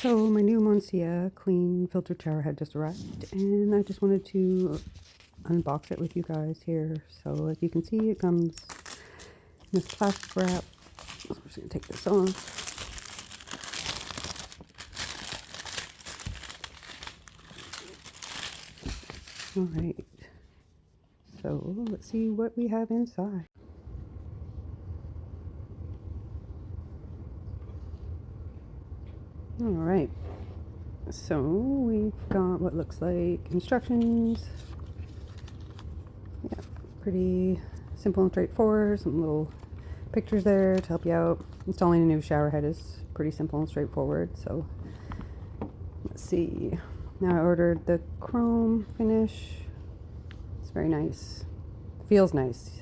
So my new Monsia Kleen filtered shower head just arrived, and I just wanted to unbox it with you guys here. So as you can see, it comes in this plastic wrap. So I'm just going to take this off. Alright, so let's see what we have inside. Alright, so we've got what looks like instructions. Yeah, pretty simple and straightforward. Some little pictures there to help you out. Installing a new shower head is pretty simple and straightforward. So let's see. Now I ordered the chrome finish. It's very nice. Feels nice.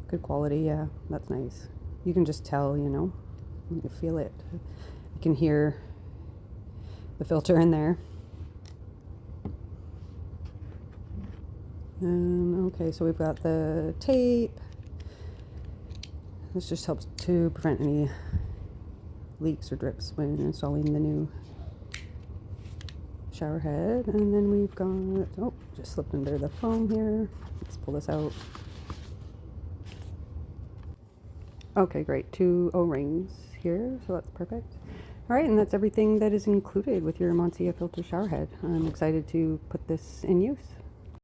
Good quality. Yeah, that's nice. You can just tell, you know, you can feel it. You can hear the filter in there. Okay, so we've got the tape. This just helps to prevent any leaks or drips when installing the new shower head. And then we've got, oh, just slipped under the foam here. Let's pull this out. Okay, great. 2 O-rings here, so that's perfect. All right, and that's everything that is included with your Monsia filter shower head. I'm excited to put this in use.